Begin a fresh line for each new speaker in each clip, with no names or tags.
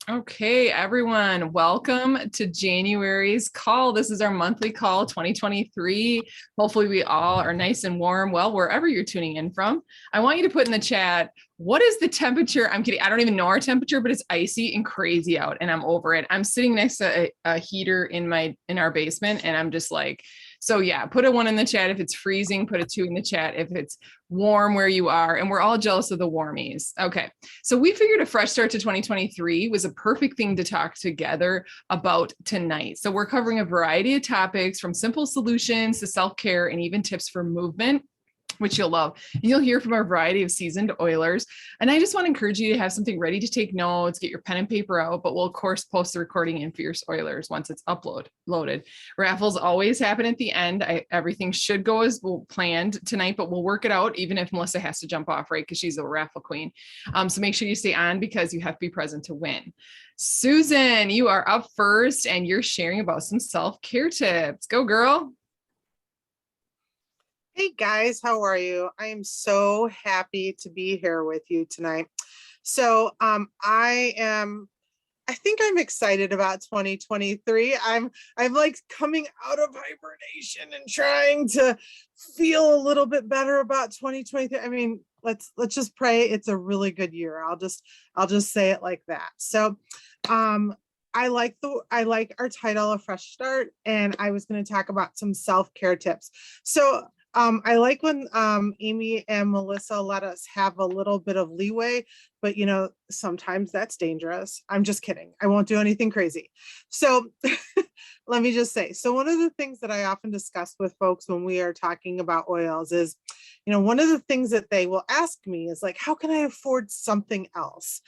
Okay, everyone, welcome to January's call. This is our monthly call 2023. Hopefully, we all are nice and warm. Well, wherever you're tuning in from, I want you to put in the chat, what is the temperature? I'm kidding. I don't even know our temperature, but it's icy and crazy out, and I'm over it. I'm sitting next to a heater in our basement, and I'm just like, so yeah, put a 1 in the chat if it's freezing, put a 2 in the chat if it's warm where you are, and we're all jealous of the warmies. Okay. So we figured a fresh start to 2023 was a perfect thing to talk together about tonight. So we're covering a variety of topics from simple solutions to self-care and even tips for movement, which you'll love. And you'll hear from our variety of seasoned Oilers. And I just want to encourage you to have something ready to take notes, get your pen and paper out, but we'll of course post the recording in Fierce Oilers once it's loaded. Raffles always happen at the end. Everything should go as planned tonight, but we'll work it out even if Melissa has to jump off, right? Because she's a raffle queen. So make sure you stay on because you have to be present to win. Susan, you are up first and you're sharing about some self-care tips. Go girl.
Hey guys, how are you? I am so happy to be here with you tonight. So I think I'm excited about 2023. I'm like coming out of hibernation and trying to feel a little bit better about 2023. I mean, let's just pray it's a really good year. I'll just say it like that. So I like our title, A Fresh Start, and I was going to talk about some self-care tips. So I like when Amy and Melissa let us have a little bit of leeway, but sometimes that's dangerous. I'm just kidding. I won't do anything crazy. So let me just say, so one of the things that I often discuss with folks when we are talking about oils is, one of the things that they will ask me is like, how can I afford something else?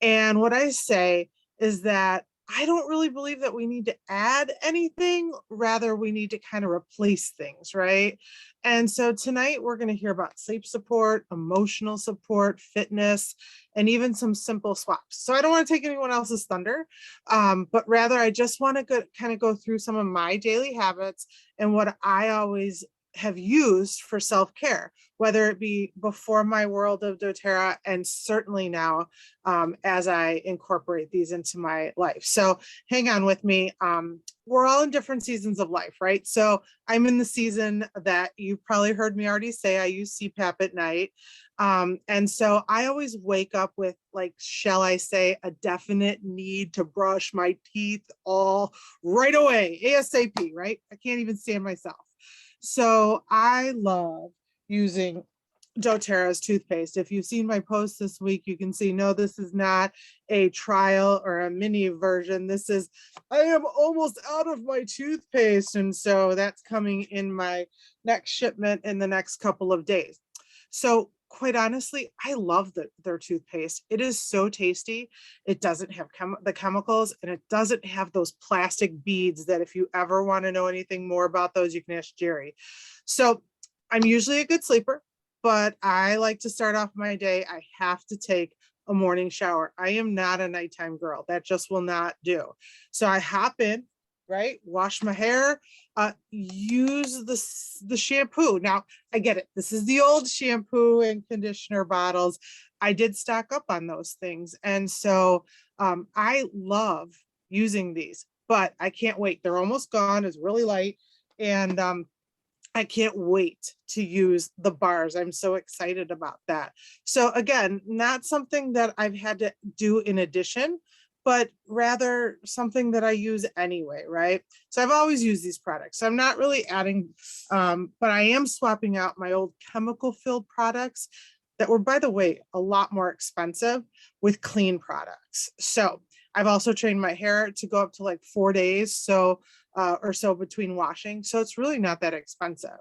And what I say is that I don't really believe that we need to add anything. Rather, we need to kind of replace things, right? And so tonight we're going to hear about sleep support, emotional support, fitness, and even some simple swaps. So I don't want to take anyone else's thunder, but rather I just want to kind of go through some of my daily habits and what I always have used for self-care, whether it be before my world of doTERRA and certainly now as I incorporate these into my life. So hang on with me. We're all in different seasons of life, right? So I'm in the season that you've probably heard me already say I use CPAP at night. And so I always wake up with, like, shall I say, a definite need to brush my teeth all right away, ASAP, right? I can't even stand myself. So I love using doTERRA's toothpaste. If you've seen my post this week, you can see, no, this is not a trial or a mini version. This is, I am almost out of my toothpaste. And so that's coming in my next shipment in the next couple of days. So quite honestly, I love their toothpaste. It is so tasty. It doesn't have the chemicals, and it doesn't have those plastic beads that if you ever want to know anything more about those, you can ask Jerry. So I'm usually a good sleeper, but I like to start off my day. I have to take a morning shower. I am not a nighttime girl. That just will not do. So I hop in, right? Wash my hair, use the shampoo. Now, I get it. This is the old shampoo and conditioner bottles. I did stock up on those things. And so I love using these, but I can't wait. They're almost gone. It's really light. And I can't wait to use the bars. I'm so excited about that. So again, not something that I've had to do in addition, but rather something that I use anyway, right? So I've always used these products. So I'm not really adding, but I am swapping out my old chemical-filled products that were, by the way, a lot more expensive with clean products. So I've also trained my hair to go up to like 4 days or so between washing. So it's really not that expensive.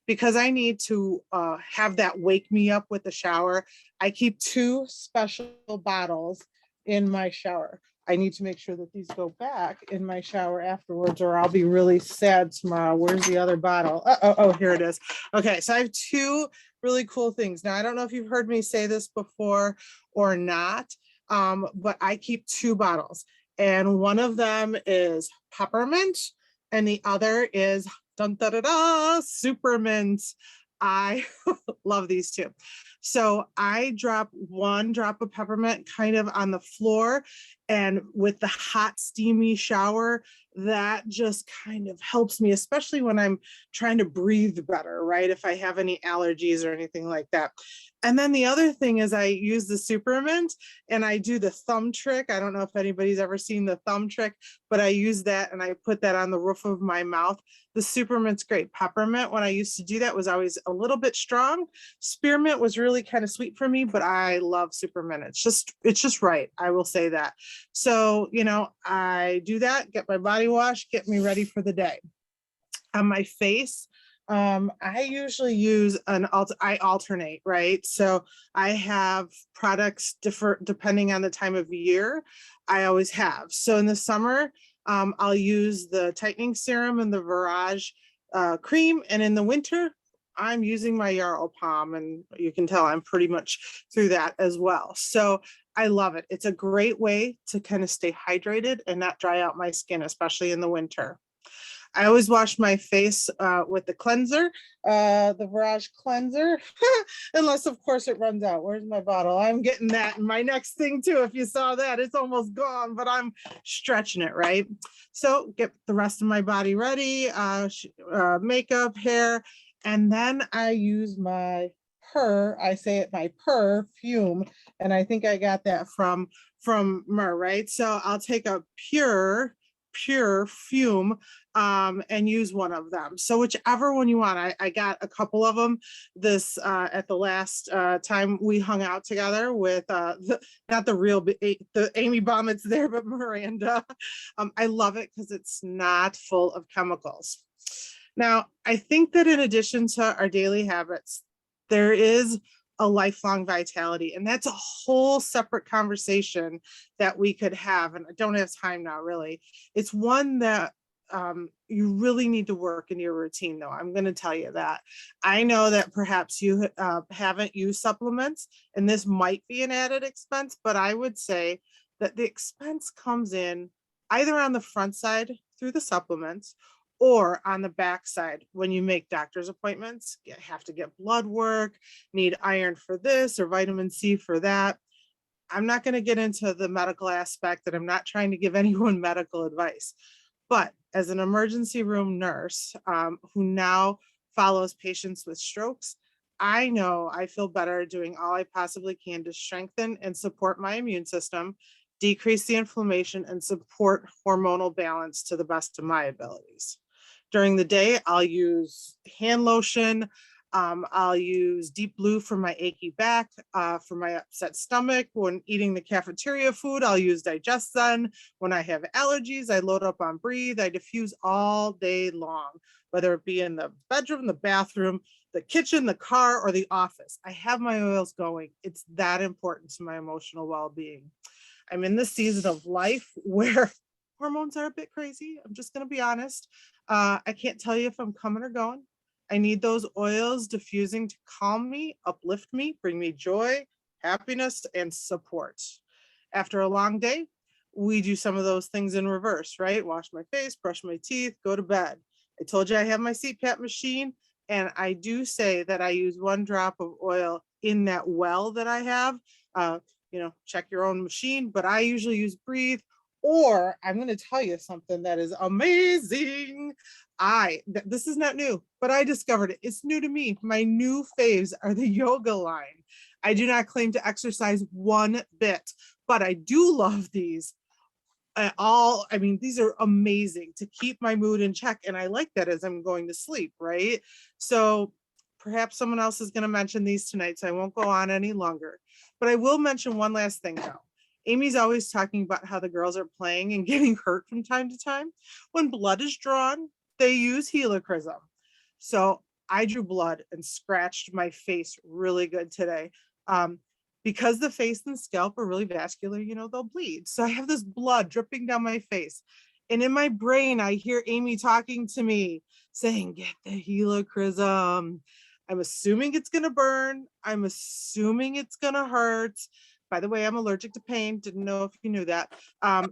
Because I need to have that wake me up with the shower, I keep 2 special bottles in my shower. I need to make sure that these go back in my shower afterwards, or I'll be really sad tomorrow. Where's the other bottle? Oh, here it is. Okay, so I have 2 really cool things. Now, I don't know if you've heard me say this before or not, but I keep 2 bottles. And one of them is peppermint, and the other is dun, da, da, da, supermint. I love these 2. So I drop 1 drop of peppermint kind of on the floor, And with the hot, steamy shower, that just kind of helps me, especially when I'm trying to breathe better, right? If I have any allergies or anything like that. And then the other thing is I use the Supermint and I do the thumb trick. I don't know if anybody's ever seen the thumb trick, but I use that and I put that on the roof of my mouth. The Supermint's great. Peppermint, when I used to do that, was always a little bit strong. Spearmint was really kind of sweet for me, but I love Supermint. It's just right. I will say that. So, I do that, get my body wash, get me ready for the day. On my face, I usually use I alternate, right? So I have products different depending on the time of year. I always have. So in the summer, I'll use the tightening serum and the Virage cream. And in the winter, I'm using my Yarrow Palm, and you can tell I'm pretty much through that as well. So I love it. It's a great way to kind of stay hydrated and not dry out my skin, especially in the winter. I always wash my face with the cleanser, the Virage cleanser, unless of course it runs out. Where's my bottle? I'm getting that in my next thing too. If you saw that, it's almost gone, but I'm stretching it, right? So get the rest of my body ready, makeup, hair, and then I use my my perfume, and I think I got that from Myrrh, right? So I'll take a pure fume and use one of them. So whichever one you want. I got a couple of them this at the last time we hung out together with not the real the Amy Bommett's there, but Miranda. I love it because it's not full of chemicals. Now, I think that in addition to our daily habits, there is a lifelong vitality, and that's a whole separate conversation that we could have, and I don't have time now, really. It's one that you really need to work in your routine, though. I'm going to tell you that. I know that perhaps you haven't used supplements, and this might be an added expense, but I would say that the expense comes in either on the front side through the supplements, or on the back side when you make doctor's appointments. You have to get blood work, need iron for this or vitamin C for that. I'm not going to get into the medical aspect, and I'm not trying to give anyone medical advice. But as an emergency room nurse who now follows patients with strokes, I know I feel better doing all I possibly can to strengthen and support my immune system, decrease the inflammation, and support hormonal balance to the best of my abilities. During the day, I'll use hand lotion. I'll use Deep Blue for my achy back, for my upset stomach. When eating the cafeteria food, I'll use DigestZen. When I have allergies, I load up on Breathe. I diffuse all day long, whether it be in the bedroom, the bathroom, the kitchen, the car, or the office. I have my oils going. It's that important to my emotional well-being. I'm in the season of life where hormones are a bit crazy. I'm just going to be honest. I can't tell you if I'm coming or going. I need those oils diffusing to calm me, uplift me, bring me joy, happiness, and support. After a long day, we do some of those things in reverse, right? Wash my face, brush my teeth, go to bed. I told you I have my CPAP machine, and I do say that I use 1 drop of oil in that well that I have. Check your own machine, but I usually use Breathe. Or I'm going to tell you something that is amazing. This is not new, but I discovered it. It's new to me. My new faves are the yoga line. I do not claim to exercise one bit, but I do love these. These are amazing to keep my mood in check. And I like that as I'm going to sleep, right? So perhaps someone else is going to mention these tonight, so I won't go on any longer. But I will mention one last thing, though. Amy's always talking about how the girls are playing and getting hurt from time to time. When blood is drawn, they use helichrysum. So I drew blood and scratched my face really good today. Because the face and scalp are really vascular, they'll bleed. So I have this blood dripping down my face. And in my brain, I hear Amy talking to me saying, get the helichrysum. I'm assuming it's going to burn. I'm assuming it's going to hurt. By the way, I'm allergic to pain. Didn't know if you knew that.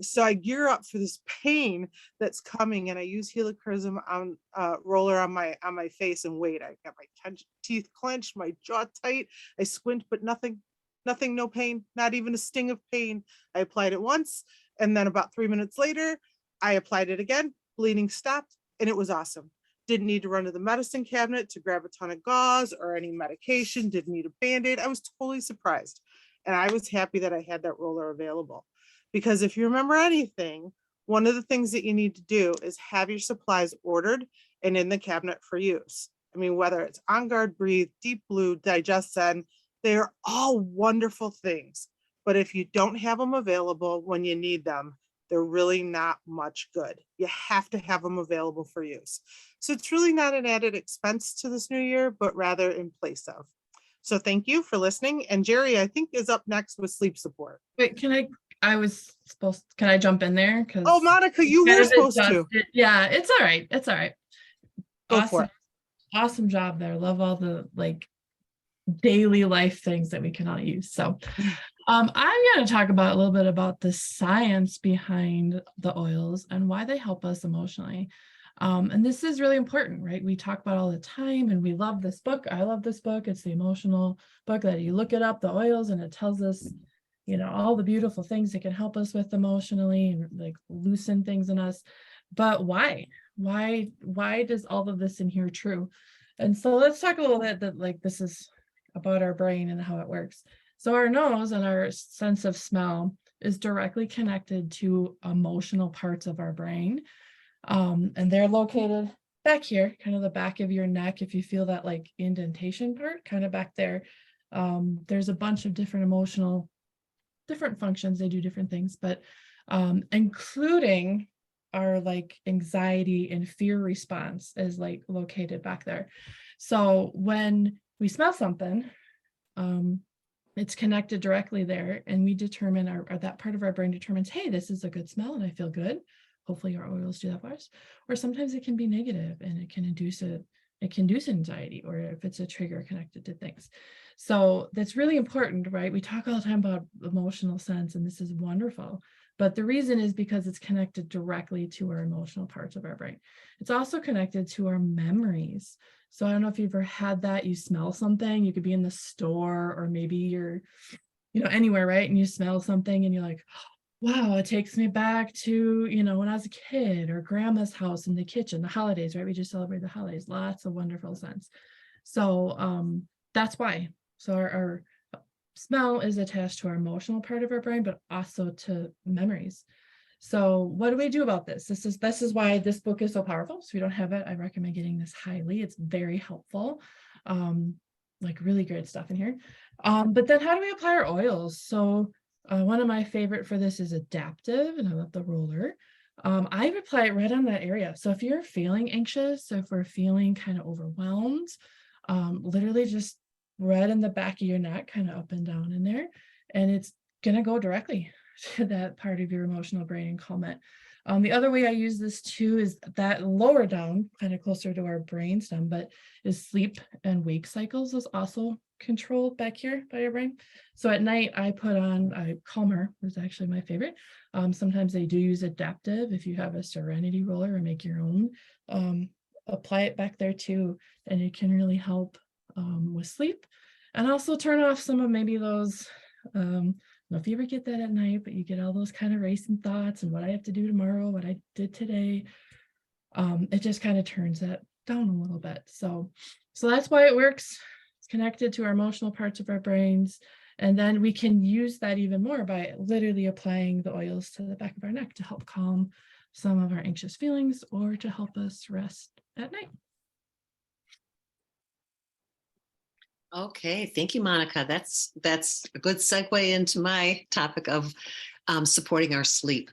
So I gear up for this pain that's coming, and I use helichrysum on roller on my face and wait. I got my teeth clenched, my jaw tight. I squint, but nothing, no pain, not even a sting of pain. I applied it once, And then about 3 minutes later, I applied it again, bleeding stopped, and it was awesome. Didn't need to run to the medicine cabinet to grab a ton of gauze or any medication, didn't need a Band-Aid. I was totally surprised. And I was happy that I had that roller available. Because if you remember anything, one of the things that you need to do is have your supplies ordered and in the cabinet for use. I mean, whether it's On Guard Breathe, Deep Blue, DigestZen, they are all wonderful things. But if you don't have them available when you need them, they're really not much good. You have to have them available for use. So it's really not an added expense to this new year, but rather in place of. So thank you for listening. And Jerry, I think, is up next with sleep support.
Wait, can I jump in there?
Oh, Monica, you were supposed to.
Yeah, it's all right. It's all right.
Go for it.
Awesome job there. Love all the like daily life things that we can all use. So I'm going to talk about a little bit about the science behind the oils and why they help us emotionally. And this is really important, right? We talk about all the time and we love this book. I love this book. It's the emotional book that you look it up, the oils, and it tells us, you know, all the beautiful things that can help us with emotionally and like loosen things in us. But why does all of this in here true? And so let's talk a little bit that like this is about our brain and how it works. So our nose and our sense of smell is directly connected to emotional parts of our brain. And they're located back here, kind of the back of your neck. If you feel that like indentation part, kind of back there, there's a bunch of different functions. They do different things, but including our like anxiety and fear response is like located back there. So when we smell something, it's connected directly there, and we determine or that part of our brain determines, hey, this is a good smell and I feel good. Hopefully our oils do that for us. Or sometimes it can be negative and it can induce anxiety, or if it's a trigger connected to things. So that's really important, right? We talk all the time about emotional sense, and this is wonderful. But the reason is because it's connected directly to our emotional parts of our brain. It's also connected to our memories. So I don't know if you've ever had that. You smell something, you could be in the store or maybe you're, anywhere, right? And you smell something and you're like, wow, it takes me back to, when I was a kid, or grandma's house in the kitchen, the holidays, right? We just celebrate the holidays, lots of wonderful scents. So that's why. So our smell is attached to our emotional part of our brain, but also to memories. So what do we do about this? This is why this book is so powerful. So if you don't have it, I recommend getting this highly. It's very helpful. Like really great stuff in here. But then how do we apply our oils? So one of my favorite for this is Adaptive, and I love the roller. I apply it right on that area. So if you're feeling anxious, if we're feeling kind of overwhelmed, literally just right in the back of your neck, kind of up and down in there, and it's going to go directly to that part of your emotional brain and calm it. The other way I use this too is that lower down, kind of closer to our brainstem, but is sleep and wake cycles is also controlled back here by your brain. So at night I put on Calmer, is actually my favorite. Sometimes they do use Adaptive. If you have a Serenity roller or make your own, apply it back there too, and it can really help with sleep, and also turn off some of maybe those I don't know if you ever get that at night, but you get all those kind of racing thoughts and what I have to do tomorrow, what I did today. It just kind of turns that down a little bit. So that's why it works. It's connected to our emotional parts of our brains. And then we can use that even more by literally applying the oils to the back of our neck to help calm some of our anxious feelings or to help us rest at night.
Okay, thank you, Monica. That's a good segue into my topic of supporting our sleep.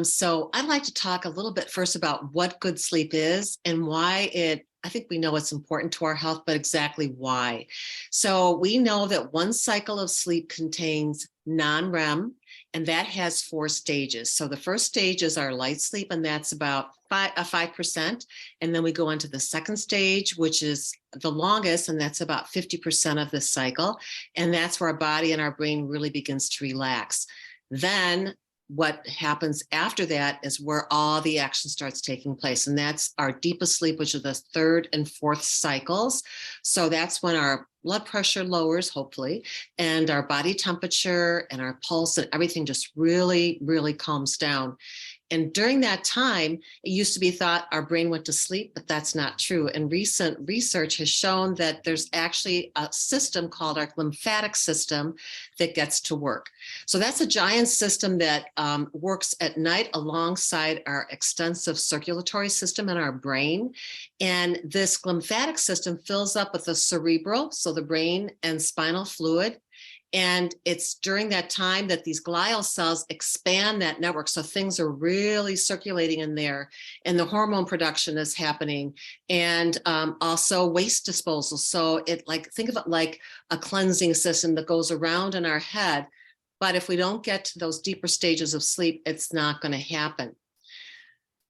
So I'd like to talk a little bit first about what good sleep is and why I think we know it's important to our health, but exactly why. So we know that one cycle of sleep contains non-REM, and that has 4 stages. So the first stage is our light sleep, and that's about 5%. And then we go into the second stage, which is the longest, and that's about 50% of the cycle. And that's where our body and our brain really begins to relax. Then what happens after that is where all the action starts taking place. And that's our deepest sleep, which is the third and fourth cycles. So that's when our blood pressure lowers, hopefully, and our body temperature and our pulse and everything just really, really calms down. And during that time, it used to be thought our brain went to sleep, but that's not true. And recent research has shown that there's actually a system called our lymphatic system that gets to work. So that's a giant system that works at night alongside our extensive circulatory system in our brain. And this lymphatic system fills up with the cerebral, so the brain and spinal fluid. And it's during that time that these glial cells expand that network. So things are really circulating in there, and the hormone production is happening, and also waste disposal. So think of it like a cleansing system that goes around in our head. But if we don't get to those deeper stages of sleep, it's not going to happen.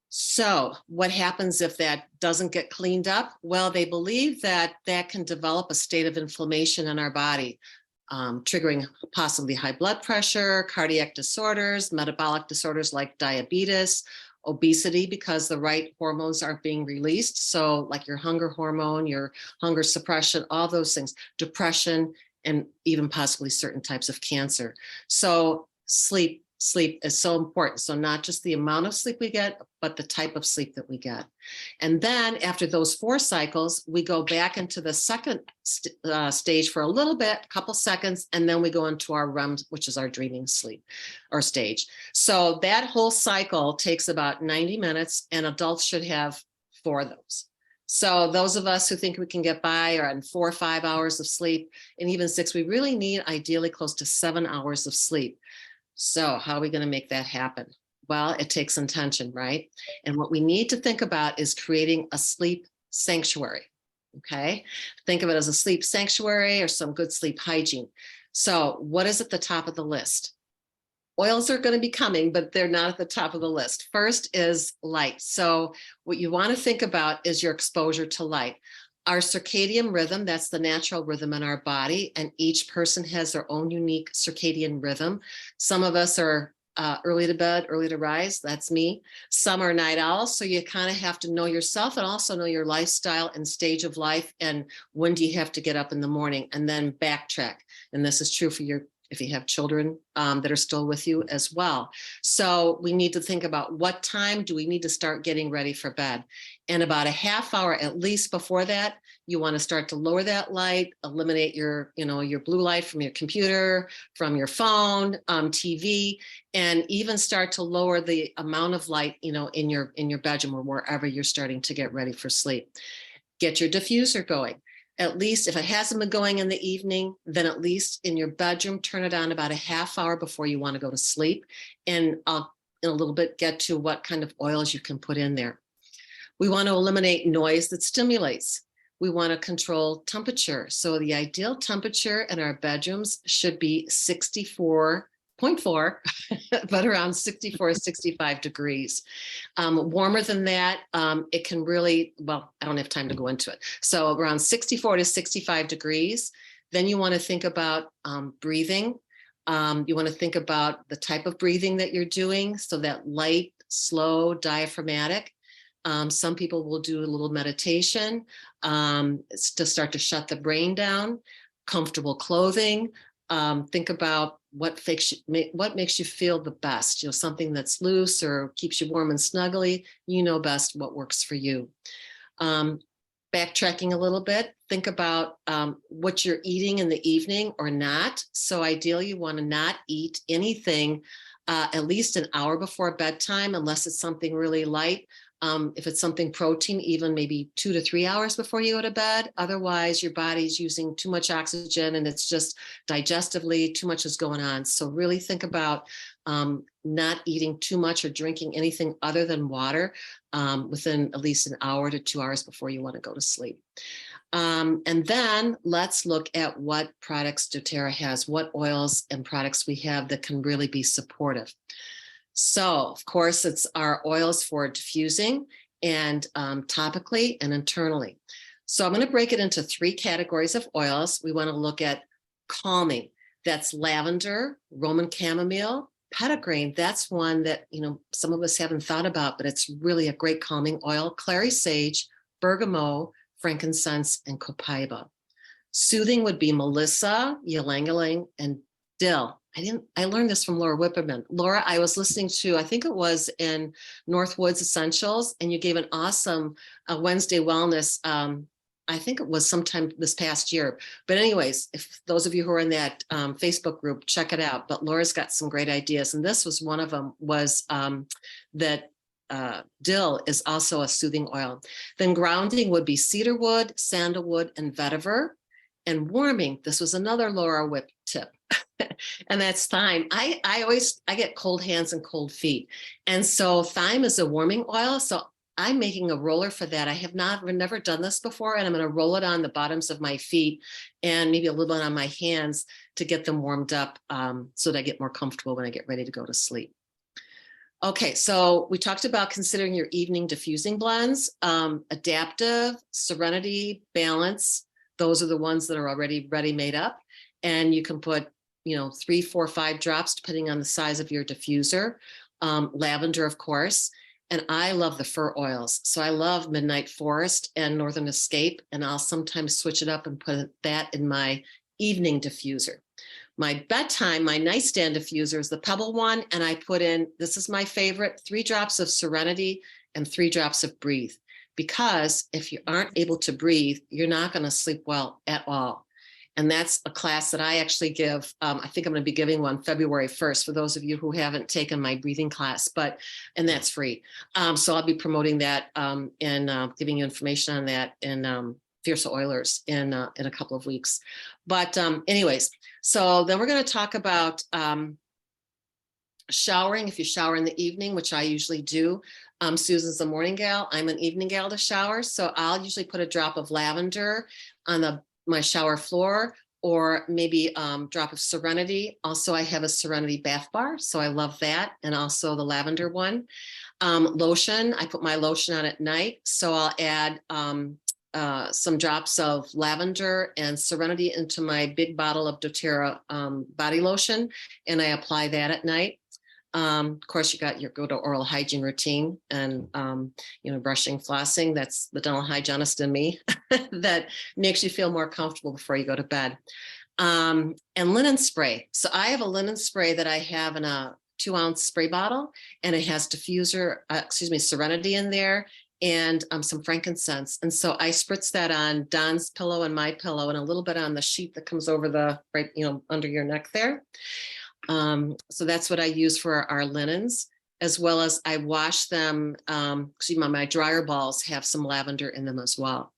So what happens if that doesn't get cleaned up? Well, they believe that that can develop a state of inflammation in our body. Triggering possibly high blood pressure, cardiac disorders, metabolic disorders like diabetes, obesity, because the right hormones aren't being released. So like your hunger hormone, your hunger suppression, all those things, depression, and even possibly certain types of cancer. So sleep is so important. So not just the amount of sleep we get, but the type of sleep that we get. And then after those 4 cycles, we go back into the second stage for a little bit, a couple seconds, and then we go into our REM, which is our dreaming sleep or stage. So that whole cycle takes about 90 minutes, and adults should have 4 of those. So those of us who think we can get by are on 4 or 5 hours of sleep, and even 6, we really need ideally close to 7 hours of sleep. So how are we going to make that happen? Well, it takes intention, right? And what we need to think about is creating a sleep sanctuary. Okay. Think of it as a sleep sanctuary or some good sleep hygiene. So what is at the top of the list? Oils are going to be coming, but they're not at the top of the list. First is light. So what you want to think about is your exposure to light. Our circadian rhythm, that's the natural rhythm in our body, and each person has their own unique circadian rhythm. Some of us are early to bed, early to rise. That's me. Some are night owls. So you kind of have to know yourself and also know your lifestyle and stage of life, and when do you have to get up in the morning, and then backtrack. And this is true for if you have children that are still with you as well. So we need to think about what time do we need to start getting ready for bed. And about a half hour at least before that, you want to start to lower that light, eliminate your blue light from your computer, from your phone, TV, and even start to lower the amount of light, in your bedroom or wherever you're starting to get ready for sleep. Get your diffuser going. At least if it hasn't been going in the evening, then at least in your bedroom, turn it on about a half hour before you want to go to sleep. And I'll in a little bit get to what kind of oils you can put in there. We want to eliminate noise that stimulates. We want to control temperature. So the ideal temperature in our bedrooms should be 64.4, but around 64, 65 degrees. Warmer than that, it can really, well, I don't have time to go into it. So around 64 to 65 degrees. Then you want to think about breathing. You want to think about the type of breathing that you're doing. So that light, slow, diaphragmatic. Some people will do a little meditation to start to shut the brain down. Comfortable clothing. Think about what makes you feel the best. Something that's loose or keeps you warm and snuggly. You know best what works for you. Backtracking a little bit, think about what you're eating in the evening or not. So ideally, you want to not eat anything at least an hour before bedtime, unless it's something really light. If it's something protein, even maybe 2 to 3 hours before you go to bed. Otherwise, your body's using too much oxygen and it's just digestively too much is going on. So really think about not eating too much or drinking anything other than water within at least an hour to 2 hours before you want to go to sleep. And then let's look at what products doTERRA has, what oils and products we have that can really be supportive. So, of course, it's our oils for diffusing and topically and internally. So I'm going to break it into 3 categories of oils. We want to look at calming. That's lavender, Roman chamomile, Petitgrain, that's one that, some of us haven't thought about, but it's really a great calming oil. Clary sage, bergamot, frankincense, and copaiba. Soothing would be melissa, ylang-ylang, and dill. I learned this from Laura Whipperman. Laura, I was listening to, I think it was in Northwoods Essentials, and you gave an awesome Wednesday wellness. I think it was sometime this past year. But anyways, if those of you who are in that Facebook group, check it out. But Laura's got some great ideas. And this was one of them, was that dill is also a soothing oil. Then grounding would be cedarwood, sandalwood, and vetiver. And warming, this was another Laura Whip tip. And that's thyme. I get cold hands and cold feet. And so thyme is a warming oil. So I'm making a roller for that. I have never done this before, and I'm going to roll it on the bottoms of my feet and maybe a little bit on my hands to get them warmed up so that I get more comfortable when I get ready to go to sleep. Okay, so we talked about considering your evening diffusing blends. Adaptive, Serenity, Balance. Those are the ones that are already ready made up. And you can put 3, 4, 5 drops, depending on the size of your diffuser. Lavender, of course. And I love the fir oils. So I love Midnight Forest and Northern Escape. And I'll sometimes switch it up and put that in my evening diffuser. My bedtime, my nightstand diffuser is the Pebble one. And I put in, this is my favorite, 3 drops of Serenity and 3 drops of Breathe. Because if you aren't able to breathe, you're not going to sleep well at all. And that's a class that I actually give. I think I'm going to be giving one February 1st for those of you who haven't taken my breathing class, and that's free. So I'll be promoting that and giving you information on that in Fierce Oilers in a couple of weeks. But anyways, so then we're going to talk about showering. If you shower in the evening, which I usually do. Susan's a morning gal. I'm an evening gal to shower. So I'll usually put a drop of lavender on my shower floor, or maybe drop of Serenity. Also, I have a Serenity bath bar, so I love that. And also the lavender one. Lotion, I put my lotion on at night. So I'll add some drops of lavender and Serenity into my big bottle of doTERRA body lotion. And I apply that at night. Of course, you got your go-to oral hygiene routine and, brushing, flossing. That's the dental hygienist in me that makes you feel more comfortable before you go to bed. And linen spray. So I have a linen spray that I have in a 2-ounce spray bottle, and it has Serenity in there and some frankincense. And so I spritz that on Don's pillow and my pillow and a little bit on the sheet that comes over under your neck there. So that's what I use for our linens, as well as I wash them. My dryer balls have some lavender in them as well.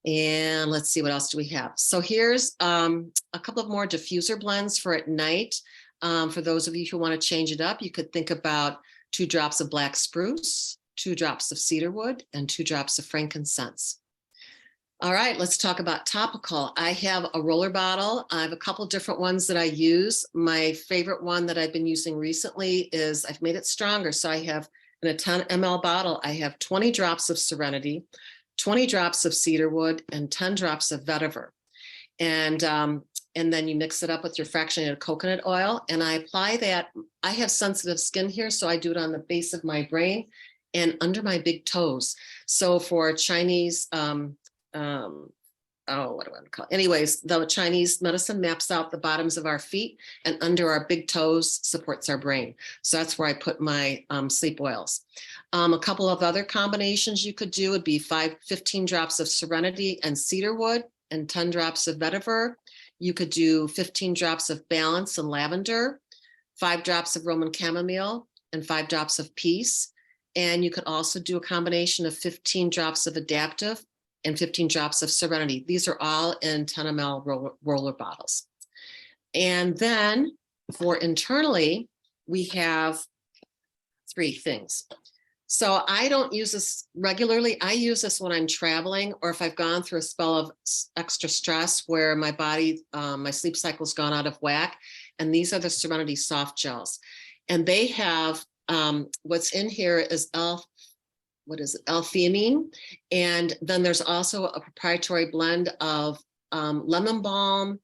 And let's see, what else do we have? So here's a couple of more diffuser blends for at night. For those of you who want to change it up, you could think about 2 drops of black spruce, 2 drops of cedarwood, and 2 drops of frankincense. All right, let's talk about topical. I have a roller bottle. I have a couple different ones that I use. My favorite one that I've been using recently is, I've made it stronger. So I have in a 10 ml bottle, I have 20 drops of Serenity, 20 drops of cedarwood, and 10 drops of vetiver. And then you mix it up with your fractionated coconut oil. And I apply that. I have sensitive skin here, so I do it on the base of my brain and under my big toes. So for Chinese, what do I want to call it? Anyways, the Chinese medicine maps out the bottoms of our feet, and under our big toes supports our brain. So that's where I put my sleep oils. A couple of other combinations you could do would be 15 drops of Serenity and cedarwood and 10 drops of vetiver. You could do 15 drops of Balance and lavender, 5 drops of Roman chamomile, and 5 drops of peace. And you could also do a combination of 15 drops of Adaptive and 15 drops of Serenity. These are all in 10 ml roller bottles. And then for internally, we have 3 things. So I don't use this regularly. I use this when I'm traveling, or if I've gone through a spell of extra stress where my body, my sleep cycle's gone out of whack. And these are the Serenity soft gels. And they have, what's in here is L-theanine. And then there's also a proprietary blend of lemon balm,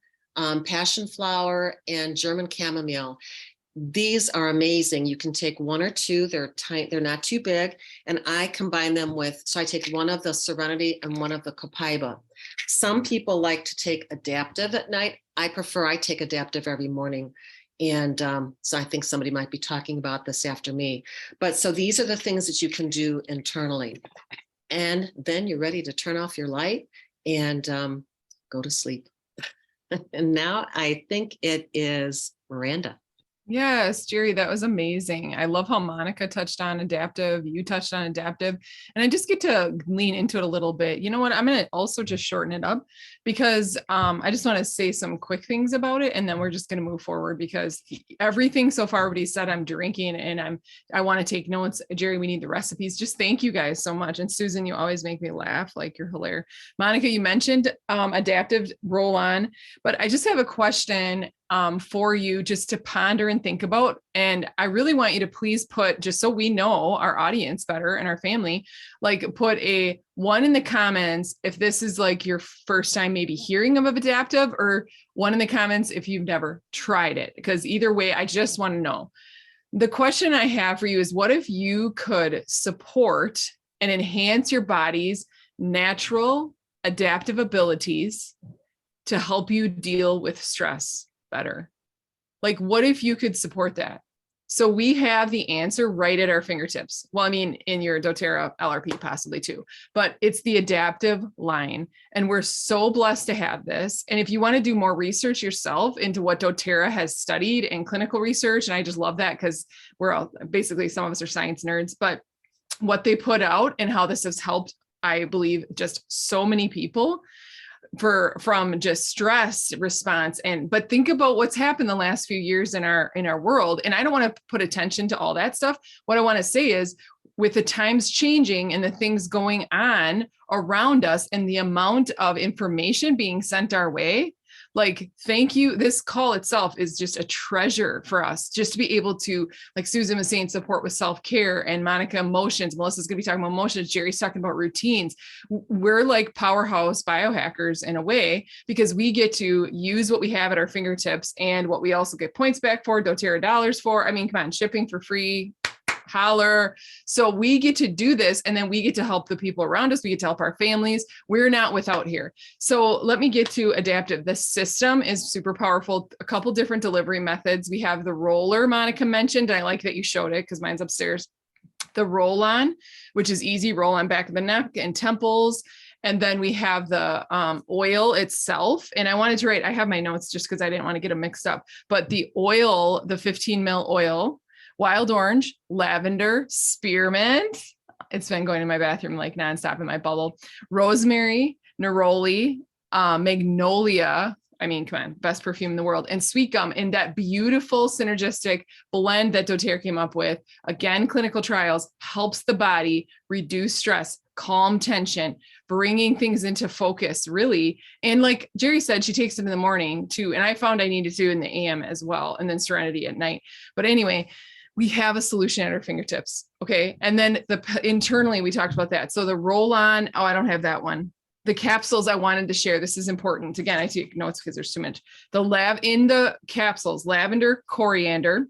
passion flower, and German chamomile. these are amazing. You can take one or two, they're tight, they're not too big. And I combine them with, so I take one of the Serenity and one of the Copaiba. Some people like to take Adaptive at night. I take Adaptive every morning. And so I think somebody might be talking about this after me. But so these are the things that you can do internally. And then you're ready to turn off your light and go to sleep. And now I think it is Miranda.
Yes, Jerry, that was amazing. I love how Monica touched on adaptive, you touched on adaptive, and I just get to lean into it a little bit. You know what? I'm going to also just shorten it up because I just want to say some quick things about it, and then we're just going to move forward because everything so far everybody said I'm drinking and I want to take notes. Jerry, we need the recipes. Just thank you guys so much. And Susan, you always make me laugh. Like you're hilarious. Monica, you mentioned adaptive roll on, but I just have a question for you just to ponder and think about. And I really want you to please put, just so we know our audience better and our family, like put a 1 in the comments if this is like your first time maybe hearing of adaptive, or 1 in the comments if you've never tried it, because either way, I just want to know. The question I have for you is, what if you could support and enhance your body's natural adaptive abilities to help you deal with stress better? Like, what if you could support that? So we have the answer right at our fingertips. Well, I mean, in your doTERRA LRP possibly too, but it's the adaptive line. And we're so blessed to have this. And if you want to do more research yourself into what doTERRA has studied in clinical research, and I just love that because we're all basically, some of us are science nerds, but what they put out and how this has helped, I believe, just so many people from just stress response. But think about what's happened the last few years in our world. And I don't want to put attention to all that stuff. What I want to say is, with the times changing and the things going on around us and the amount of information being sent our way, like, thank you. This call itself is just a treasure for us, just to be able to, like Susan was saying, support with self-care, and Monica, emotions. Melissa's going to be talking about emotions. Jerry's talking about routines. We're like powerhouse biohackers in a way, because we get to use what we have at our fingertips and what we also get points back for, doTERRA dollars for. I mean, come on, shipping for free. Holler. So we get to do this, and then we get to help the people around us. We get to help our families. We're not without here. So let me get to adaptive. The system is super powerful. A couple different delivery methods. We have the roller Monica mentioned. I like that you showed it because mine's upstairs. The roll on, which is easy, roll on back of the neck and temples. And then we have the oil itself. And I wanted to write, I have my notes just because I didn't want to get them mixed up, but the oil, the 15 ml oil, wild orange, lavender, spearmint. It's been going in my bathroom like nonstop in my bubble. Rosemary, neroli, magnolia. I mean, come on, best perfume in the world, and sweet gum, in that beautiful synergistic blend that doTERRA came up with. Again, clinical trials, helps the body reduce stress, calm tension, bringing things into focus, really. And like Jerry said, she takes them in the morning too. And I found I needed to in the AM as well, and then Serenity at night. But anyway, we have a solution at our fingertips. Okay. And then internally, we talked about that. So the roll on, I don't have that one. The capsules I wanted to share. This is important. Again, I take notes because there's too much. In the capsules, lavender, coriander,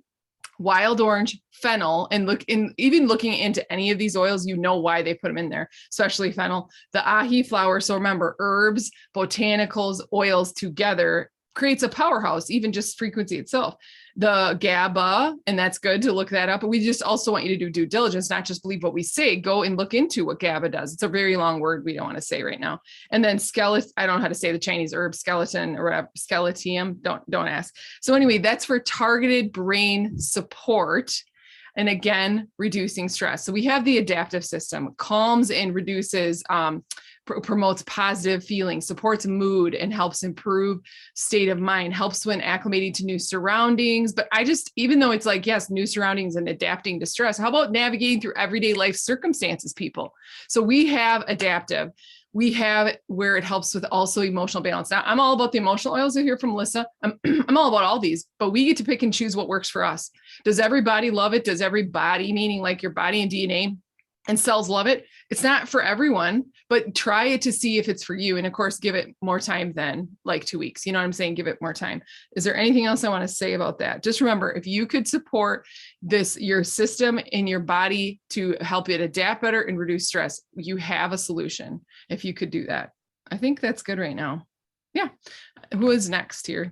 wild orange, fennel, and even looking into any of these oils, you know why they put them in there, especially fennel, the ahi flower. So remember, herbs, botanicals, oils together creates a powerhouse, even just frequency itself. The GABA, and that's good to look that up. But we just also want you to do due diligence, not just believe what we say. Go and look into what GABA does. It's a very long word we don't want to say right now. And then I don't know how to say the Chinese herb, skeleton or whatever, skeletium. Don't ask. So anyway, that's for targeted brain support. And again, reducing stress. So we have the adaptive system, calms and reduces, promotes positive feelings, supports mood, and helps improve state of mind, helps when acclimating to new surroundings. But even though it's like, yes, new surroundings and adapting to stress, how about navigating through everyday life circumstances, people? So we have adaptive. We have where it helps with also emotional balance. Now, I'm all about the emotional oils. You'll hear from Melissa. I'm all about all these, but we get to pick and choose what works for us. Does everybody love it? Does everybody, meaning like your body and DNA, and cells love it. It's not for everyone, but try it to see if it's for you. And of course, give it more time than like 2 weeks. You know what I'm saying? Give it more time. Is there anything else I want to say about that? Just remember, if you could support this, your system in your body to help it adapt better and reduce stress, you have a solution if you could do that. I think that's good right now. Yeah. Who is next here?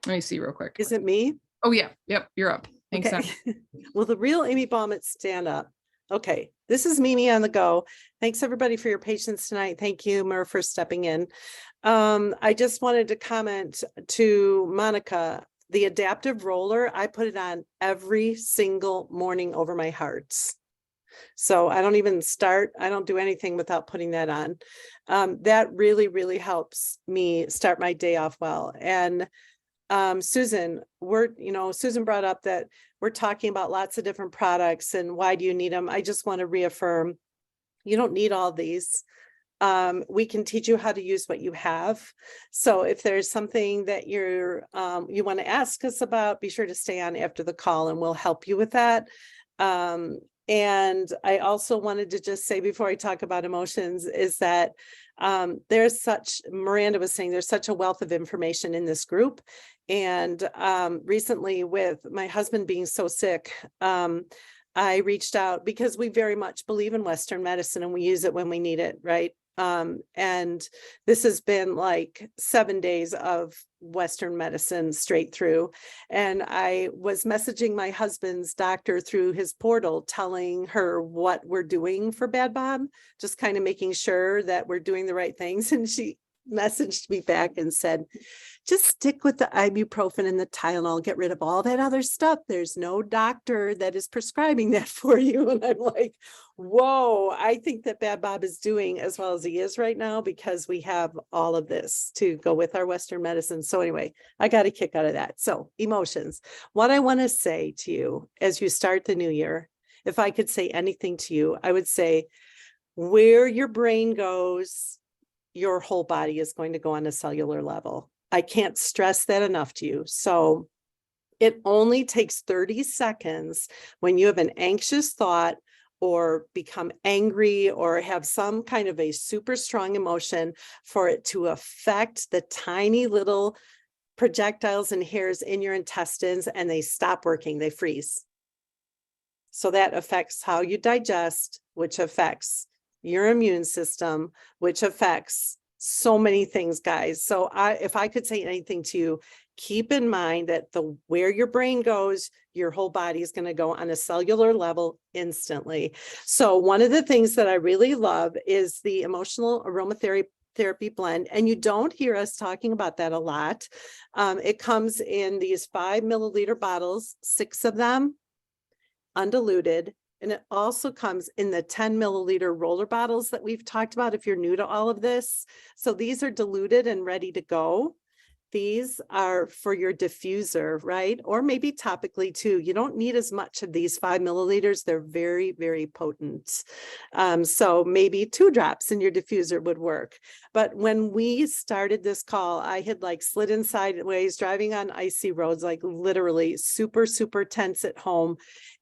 Let me see real quick.
Is it me?
Oh yeah. Yep. You're up. Thanks.
Okay.
Em.
Will the real Amy Baumit stand up? Okay, this is Mimi on the go. Thanks everybody for your patience tonight. Thank you, Mur, for stepping in. I just wanted to comment to Monica, the adaptive roller, I put it on every single morning over my hearts. So I don't even start, I don't do anything without putting that on. That really, really helps me start my day off well. And Susan, Susan brought up that we're talking about lots of different products and why do you need them? I just want to reaffirm, you don't need all these. We can teach you how to use what you have. So if there's something that you want to ask us about, be sure to stay on after the call and we'll help you with that. And I also wanted to just say before I talk about emotions is that Miranda was saying there's such a wealth of information in this group. And recently with my husband being so sick, I reached out because we very much believe in Western medicine and we use it when we need it, right? And this has been like 7 days of Western medicine straight through. And I was messaging my husband's doctor through his portal, telling her what we're doing for Bad Bob, just kind of making sure that we're doing the right things. And she messaged me back and said, just stick with the ibuprofen and the Tylenol, get rid of all that other stuff. There's no doctor that is prescribing that for you. And I'm like, whoa, I think that Bad Bob is doing as well as he is right now because we have all of this to go with our Western medicine. So anyway, I got a kick out of that. So emotions, what I want to say to you as you start the new year, if I could say anything to you, I would say where your brain goes, your whole body is going to go on a cellular level. I can't stress that enough to you. So it only takes 30 seconds when you have an anxious thought or become angry or have some kind of a super strong emotion for it to affect the tiny little projectiles and hairs in your intestines and they stop working, they freeze. So that affects how you digest, which affects your immune system, which affects so many things, guys. So if I could say anything to you, keep in mind that where your brain goes, your whole body is going to go on a cellular level instantly. So one of the things that I really love is the emotional aromatherapy blend. And you don't hear us talking about that a lot. It comes in these 5 milliliter bottles, 6 of them undiluted. And it also comes in the 10 milliliter roller bottles that we've talked about if you're new to all of this. So these are diluted and ready to go. These are for your diffuser, right? Or maybe topically too. You don't need as much of these 5 milliliters. They're very, very potent. So maybe 2 drops in your diffuser would work. But when we started this call, I had like slid in sideways, driving on icy roads, like literally super, super tense at home.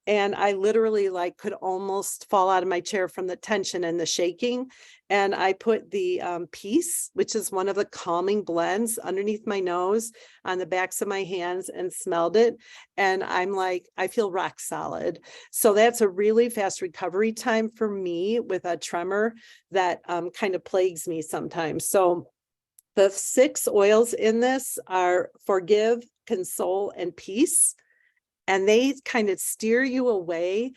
And I literally like could almost fall out of my chair from the tension and the shaking. And I put the Peace, which is one of the calming blends, underneath my nose on the backs of my hands and smelled it. And I'm like, I feel rock solid. So that's a really fast recovery time for me with a tremor that kind of plagues me sometimes. So the 6 oils in this are Forgive, Console, and Peace. And they kind of steer you away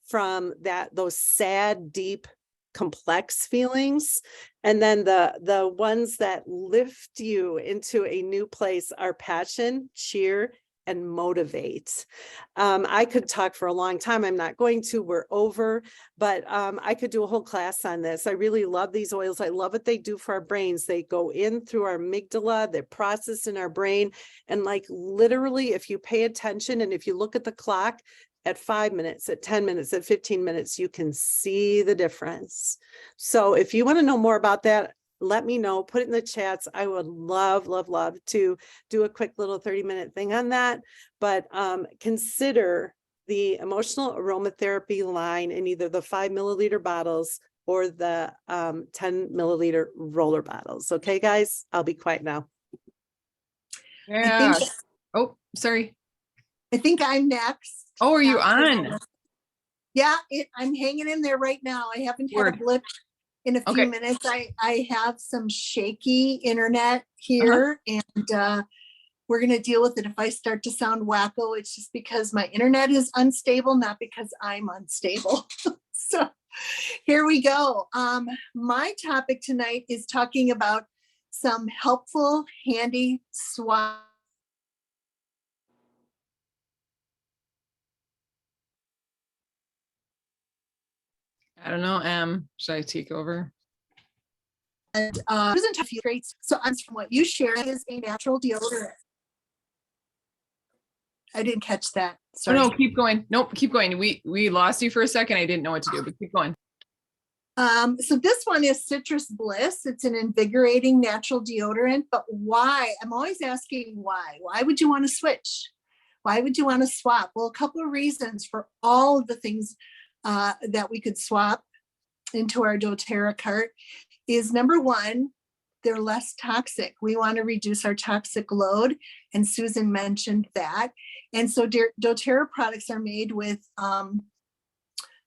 from those sad, deep, complex feelings. And then the ones that lift you into a new place are Passion, Cheer, and Motivate. I could talk for a long time. I'm not going to, we're over, but I could do a whole class on this. I really love these oils. I love what they do for our brains. They go in through our amygdala, they're processed in our brain. And like literally, if you pay attention and if you look at the clock at 5 minutes, at 10 minutes, at 15 minutes, you can see the difference. So if you want to know more about that, let me know, put it in the chats. I would love, love, love to do a quick little 30-minute thing on that. But consider the emotional aromatherapy line in either the 5 milliliter bottles or the 10 milliliter roller bottles. Okay, guys, I'll be quiet now.
Yeah. Oh, sorry.
I think I'm next.
Oh, are you
after
on?
Melissa. Yeah, I'm hanging in there right now. I haven't had
Word.
a blip in a few
Okay.
minutes. I have some shaky internet here, and we're going to deal with it. If I start to sound wacko, it's just because my internet is unstable, not because I'm unstable. So here we go. My topic tonight is talking about some helpful, handy swap.
I don't know. Should I take over?
And doesn't have few traits. So I'm from what you share is a natural deodorant. I didn't catch that.
Oh,
Sorry.
no, keep going. Nope, keep going. We lost you for a second. I didn't know what to do, but keep going.
So this one is Citrus Bliss. It's an invigorating natural deodorant, but why? I'm always asking why. Why would you want to switch? Why would you want to swap? Well, a couple of reasons for all of the things that we could swap into our doTERRA cart is number one, they're less toxic. We want to reduce our toxic load, and Susan mentioned that. And so doTERRA products are made with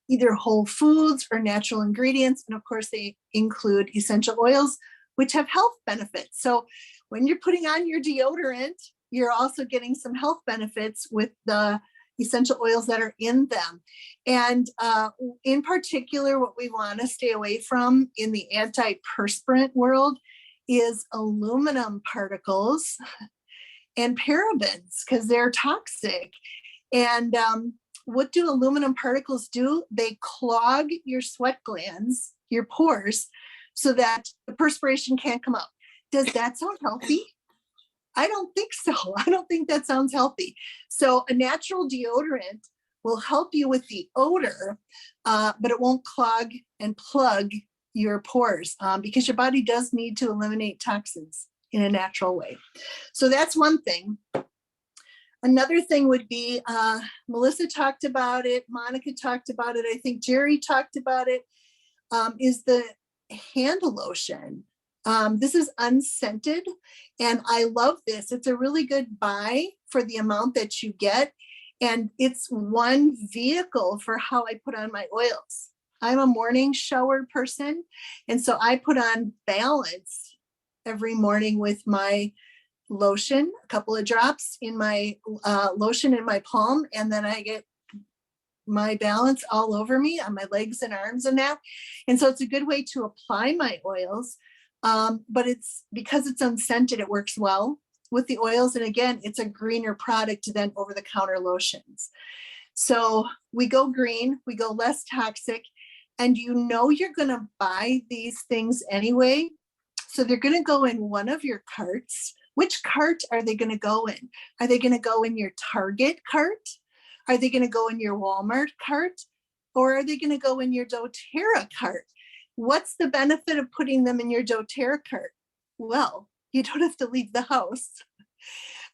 either whole foods or natural ingredients. And of course, they include essential oils, which have health benefits. So when you're putting on your deodorant, you're also getting some health benefits with the essential oils that are in them. And in particular, what we want to stay away from in the antiperspirant world is aluminum particles and parabens, because they're toxic. And what do aluminum particles do? They clog your sweat glands, your pores, so that the perspiration can't come out. Does that sound healthy? I don't think so. I don't think that sounds healthy. So a natural deodorant will help you with the odor, but it won't clog and plug your pores because your body does need to eliminate toxins in a natural way. So that's one thing. Another thing would be, Melissa talked about it, Monica talked about it, I think Jerry talked about it, is the hand lotion. This is unscented, and I love this. It's a really good buy for the amount that you get, and it's one vehicle for how I put on my oils. I'm a morning shower person, and so I put on Balance every morning with my lotion, a couple of drops in my lotion in my palm, and then I get my Balance all over me on my legs and arms and that. And so it's a good way to apply my oils. But it's because it's unscented, it works well with the oils. And again, it's a greener product than over-the-counter lotions. So we go green, we go less toxic, and you know you're going to buy these things anyway. So they're going to go in one of your carts. Which cart are they going to go in? Are they going to go in your Target cart? Are they going to go in your Walmart cart? Or are they going to go in your doTERRA cart? What's the benefit of putting them in your doTERRA cart? Well, you don't have to leave the house,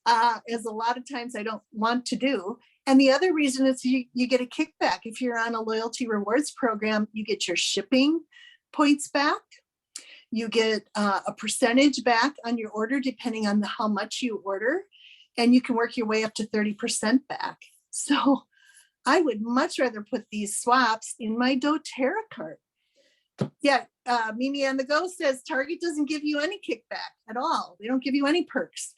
as a lot of times I don't want to do. And the other reason is you get a kickback. If you're on a loyalty rewards program, you get your shipping points back. You get a percentage back on your order, depending on how much you order. And you can work your way up to 30% back. So I would much rather put these swaps in my doTERRA cart. Yeah, Mimi on the Go says Target doesn't give you any kickback at all. They don't give you any perks.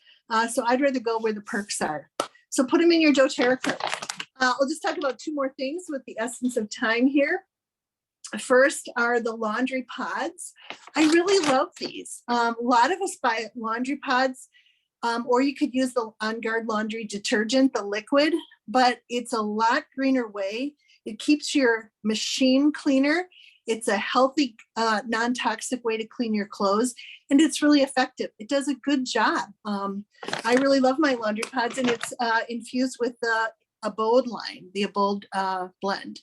So I'd rather go where the perks are. So put them in your doTERRA cart. I'll just talk about two more things with the essence of time here. First are the laundry pods. I really love these. A lot of us buy laundry pods, or you could use the On Guard laundry detergent, the liquid, but it's a lot greener way. It keeps your machine cleaner. It's a healthy, non-toxic way to clean your clothes, and it's really effective. It does a good job. I really love my laundry pods, and it's infused with the Abode line, the Abode blend.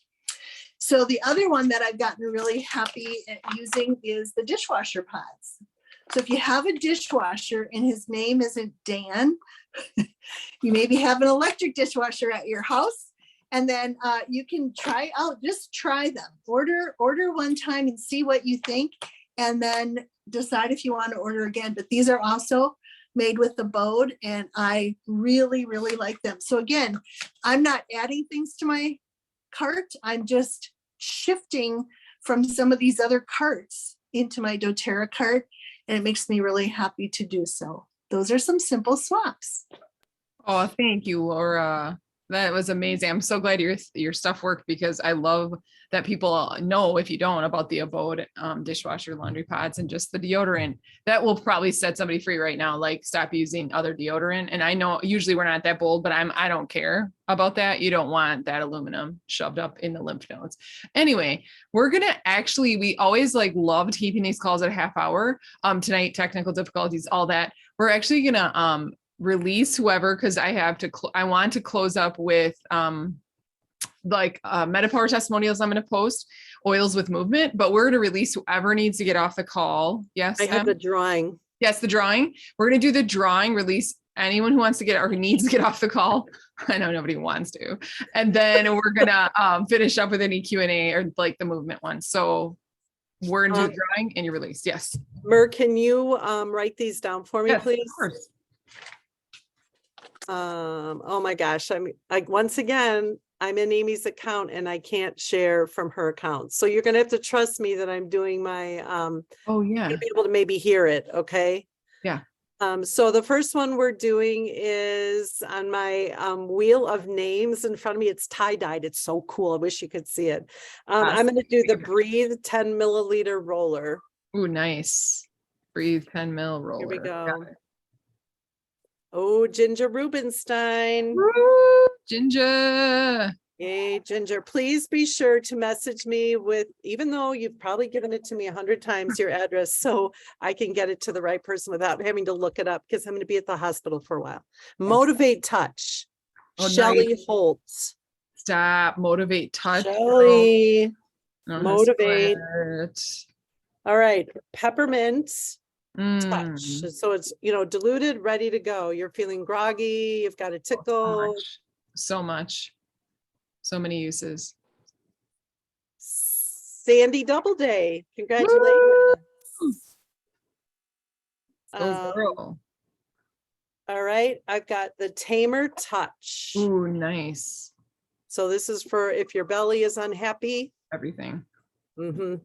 So the other one that I've gotten really happy at using is the dishwasher pods. So if you have a dishwasher and his name isn't Dan, you maybe have an electric dishwasher at your house, And then you can try out, just try them. Order one time and see what you think, and then decide if you want to order again. But these are also made with the Bode, and I really, really like them. So again, I'm not adding things to my cart. I'm just shifting from some of these other carts into my doTERRA cart, and it makes me really happy to do so. Those are some simple swaps.
Oh, thank you, Laura. That was amazing. I'm so glad your stuff worked, because I love that people know, if you don't, about the Abode dishwasher laundry pods and just the deodorant. That will probably set somebody free right now. Like, stop using other deodorant. And I know usually we're not that bold, but I don't care about that. You don't want that aluminum shoved up in the lymph nodes. Anyway, we're gonna actually, we always like loved keeping these calls at a half hour. Tonight, technical difficulties, all that. We're actually gonna release whoever, because I want to close up with MetaPower testimonials I'm going to post, oils with movement, but we're going to release whoever needs to get off the call. Yes.
I have
Em?
the drawing.
Yes, the drawing. We're going to do the drawing, release anyone who wants to get or who needs to get off the call. I know nobody wants to. And then we're going to finish up with any Q&A or like the movement one. So we're going to do the drawing and you're released. Yes.
Mer, can you write these down for me,
Yes,
please?
of course.
Oh my gosh, I'm like, once again, I'm in Amy's account and I can't share from her account. So you're gonna have to trust me that I'm doing my
Oh yeah.
to be able to maybe hear it, okay?
Yeah.
So the first one we're doing is on my wheel of names in front of me. It's tie-dyed. It's so cool. I wish you could see it. I'm gonna do the Breathe 10 milliliter roller.
Ooh, nice. Breathe 10 mil roller.
Here we
Got
go.
it.
Oh, Ginger Rubenstein.
Woo, Ginger.
Yay, Ginger. Please be sure to message me with, even though you've probably given it to me 100 times, your address, so I can get it to the right person without having to look it up, because I'm going to be at the hospital for a while. Motivate Touch.
Oh,
Shelley
nice.
Holtz.
Stop. Motivate touch.
Shelley.
No,
Motivate.
sweat.
All right. Peppermint
Mm,
Touch. So it's, diluted, ready to go. You're feeling groggy. You've got a
so
tickle.
much. So much. So many uses.
Sandy Doubleday. Congratulations.
Woo! Go
Um,
girl.
All right, I've got the Tamer Touch.
Ooh, nice.
So this is for if your belly is unhappy.
Everything.
Mhm.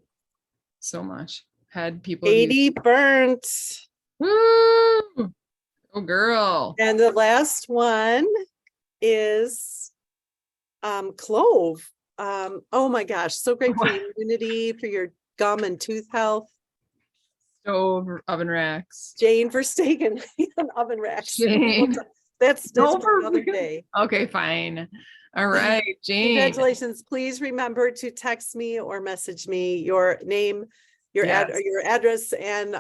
So much. Had people. use-
80 Burnt.
Woo! Oh, girl.
And the last one is Clove. Oh my gosh, so great for your immunity, for your gum and tooth health.
Stove, oven racks.
Jane Verstegen, oven racks.
Jane.
That's
No,
for
for
another
real.
day.
Okay, fine. All right, Jane.
Congratulations. Please remember to text me or message me your name, your
Yes.
your address, and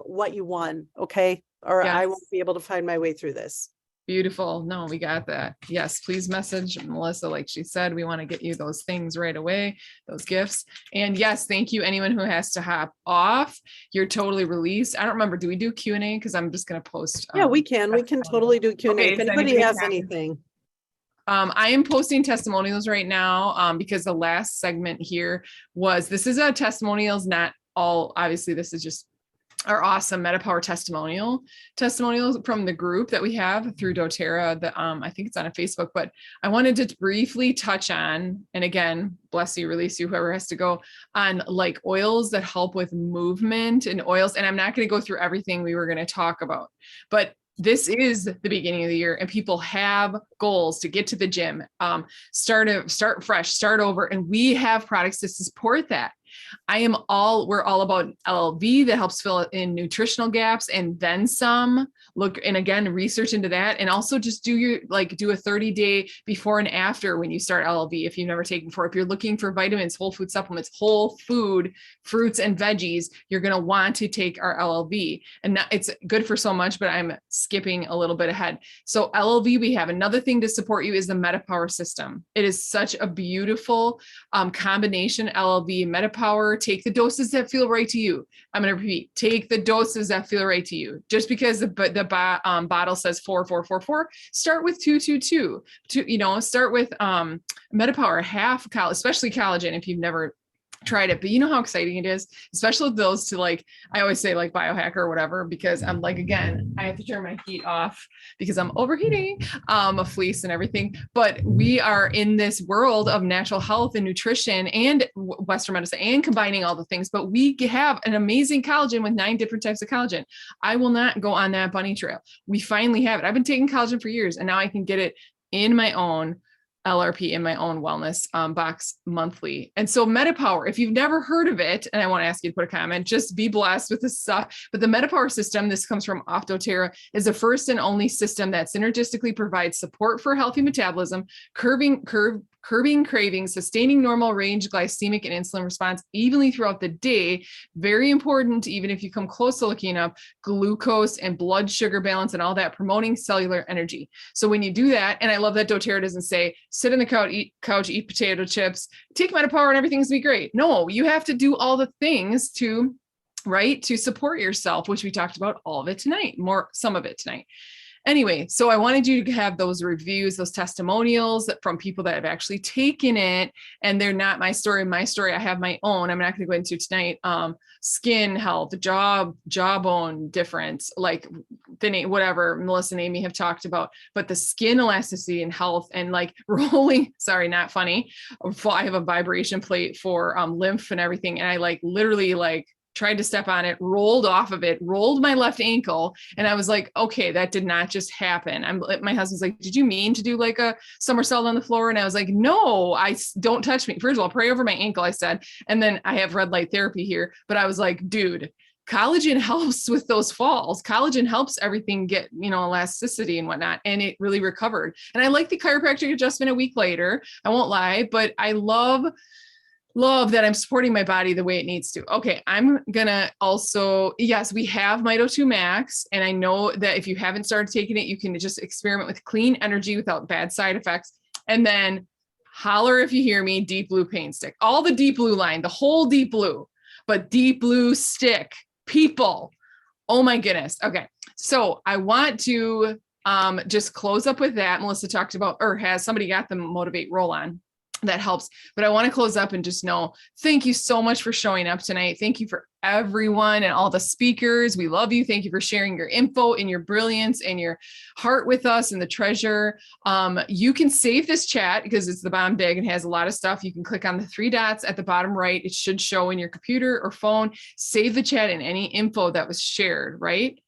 what you won. Okay. Or I
Yes.
won't be able to find my way through this.
Beautiful. No, we got that. Yes, please message Melissa. Like she said, we want to get you those things right away, those gifts. And yes, thank you. Anyone who has to hop off, you're totally released. I don't remember. Do we do Q&A? Because I'm just going to post.
Yeah, we can totally do Q&A.
Okay,
If
does
anybody
anybody
has
have-
anything.
I am posting testimonials right now because the last segment here was, this is a testimonials, not all, obviously this is just our awesome MetaPower testimonials from the group that we have through doTERRA that I think it's on a Facebook, but I wanted to briefly touch on, and again, bless you, release you, whoever has to go, on like oils that help with movement and oils. And I'm not going to go through everything we were going to talk about, but this is the beginning of the year and people have goals to get to the gym, start fresh, start over. And we have products to support that. We're all about LLV that helps fill in nutritional gaps and then some. Look, and again, research into that. And also just do a 30-day before and after when you start LLV, if you've never taken before. If you're looking for vitamins, whole food supplements, whole food, fruits and veggies, you're going to want to take our LLV. And it's good for so much, but I'm skipping a little bit ahead. So LLV, we have another thing to support you is the MetaPower system. It is such a beautiful combination, LLV, MetaPower. Take the doses that feel right to you. I'm going to repeat, take the doses that feel right to you. Just because the the bottle says 4444, start with 222. Start with MetaPower, half collagen, especially collagen if you've never tried it, but you know how exciting it is, especially with those to like, I always say like biohacker or whatever, because I'm like, again, I have to turn my heat off because I'm overheating a fleece and everything. But we are in this world of natural health and nutrition and Western medicine and combining all the things, but we have an amazing collagen with 9 different types of collagen. I will not go on that bunny trail. We finally have it. I've been taking collagen for years and now I can get it in my own LRP in my own wellness box monthly. And so MetaPower, if you've never heard of it, and I want to ask you to put a comment, just be blessed with this stuff. But the MetaPower system, this comes from OptoTerra, is the first and only system that synergistically provides support for healthy metabolism, curbing cravings, sustaining normal range glycemic and insulin response evenly throughout the day. Very important, even if you come close to looking up glucose and blood sugar balance and all that, promoting cellular energy. So when you do that, and I love that doTERRA doesn't say, sit on the couch, eat potato chips, take MetaPower and everything's gonna be great. No, you have to do all the things to support yourself, which we talked about all of it tonight, some of it tonight. Anyway, so I wanted you to have those reviews, those testimonials from people that have actually taken it, and they're not my story. My story, I have my own. I'm not going to go into tonight. Skin health, jawbone difference, like whatever Melissa and Amy have talked about, but the skin elasticity and health and like rolling, sorry, not funny. I have a vibration plate for lymph and everything. And I literally tried to step on it, rolled off of it, rolled my left ankle. And I was like, okay, that did not just happen. My husband's like, did you mean to do like a somersault on the floor? And I was like, no, don't touch me. First of all, pray over my ankle, I said. And then I have red light therapy here, but I was like, dude, collagen helps with those falls. Collagen helps everything get, elasticity and whatnot. And it really recovered. And I like the chiropractic adjustment a week later. I won't lie, but I love that I'm supporting my body the way it needs to. Okay. I'm going to also, yes, we have Mito2 Max. And I know that if you haven't started taking it, you can just experiment with clean energy without bad side effects. And then holler if you hear me, Deep Blue Pain Stick, all the Deep Blue line, the whole Deep Blue, but Deep Blue Stick people. Oh my goodness. Okay. So I want to just close up with that. Melissa talked about, or has somebody got the Motivate Roll On? That helps. But I want to close up and just know, thank you so much for showing up tonight. Thank you for everyone and all the speakers. We love you. Thank you for sharing your info and your brilliance and your heart with us and the treasure. You can save this chat because it's the bomb big and has a lot of stuff. You can click on the 3 dots at the bottom right. It should show in your computer or phone. Save the chat and any info that was shared, right?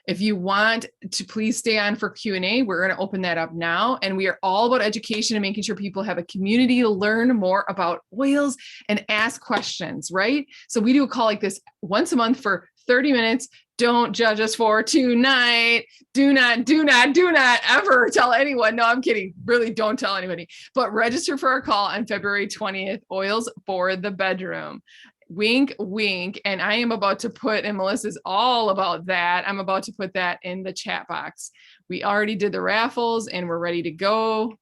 If you want to, please stay on for Q&A. We're going to open that up now. And we are all about education and making sure people have a community to learn more about oils and ask questions, right? So we do a call like this once a month for 30 minutes. Don't judge us for tonight. Do not ever tell anyone. No, I'm kidding. Really don't tell anybody. But register for our call on February 20th, Oils for the Bedroom. Wink, wink. And I am about to put, and Melissa's all about that. I'm about to put that in the chat box. We already did the raffles and we're ready to go.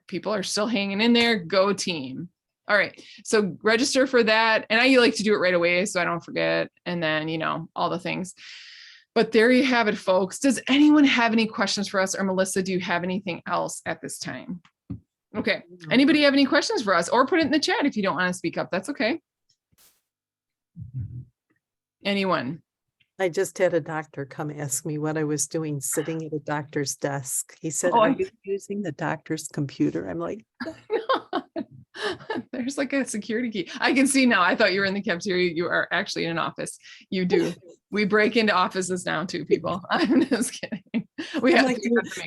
People are still hanging in there. Go team. All right. So register for that. And I like to do it right away so I don't forget. And then, all the things. But there you have it, folks. Does anyone have any questions for us? Or Melissa, do you have anything else at this time? Okay. Anybody have any questions for us? Or put it in the chat if you don't want to speak up. That's okay. Anyone?
I just had a doctor come ask me what I was doing sitting at a doctor's desk. He said,
Oh,
are you using the doctor's computer? I'm like,
there's like a security key. I can see now. I thought you were in the cafeteria. You are actually in an office. You do. We break into offices now too, people. I'm just kidding. We have
like,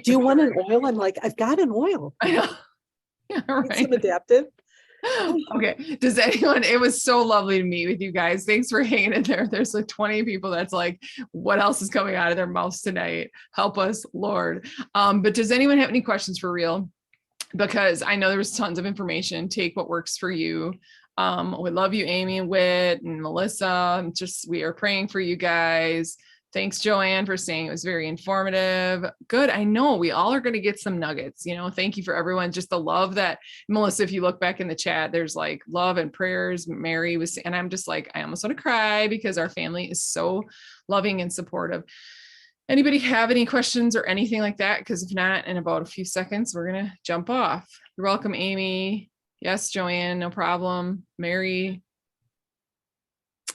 do you want an oil? I'm like, I've got an oil.
I know. Yeah,
It's
right.
an adaptive.
Okay. Does anyone, it was so lovely to meet with you guys. Thanks for hanging in there. There's like 20 people that's like, what else is coming out of their mouths tonight? Help us, Lord. But does anyone have any questions for real? Because I know there was tons of information. Take what works for you. We love you, Amy and Whit and Melissa. We are praying for you guys. Thanks, Joanne, for saying it was very informative. Good. I know we all are going to get some nuggets. Thank you for everyone. Just the love that, Melissa, if you look back in the chat, there's like love and prayers. Mary was, and I'm just like, I almost want to cry because our family is so loving and supportive. Anybody have any questions or anything like that? Because if not, in about a few seconds, we're gonna jump off. You're welcome, Amy. Yes, Joanne, no problem. Mary.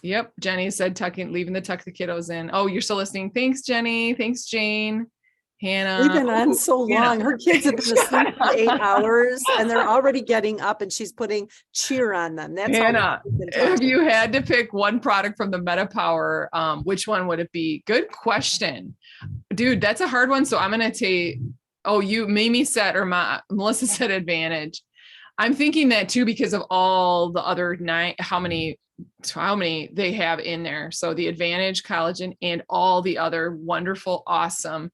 Yep, Jenny said leaving the tuck the kiddos in. Oh, you're still listening. Thanks, Jenny. Thanks, Jane. Hannah.
We've been on
Ooh,
so
Hannah.
long. Her kids have been asleep for 8 hours and they're already getting up and she's putting cheer on them. That's how long
Hannah,
we've been
if
talking.
you had to pick one product from the MetaPower, which one would it be? Good question. Dude, that's a hard one. So I'm going to take, Mimi said, or Melissa said Advantage. I'm thinking that too, because of all the other how many they have in there. So the Advantage, collagen, and all the other wonderful, awesome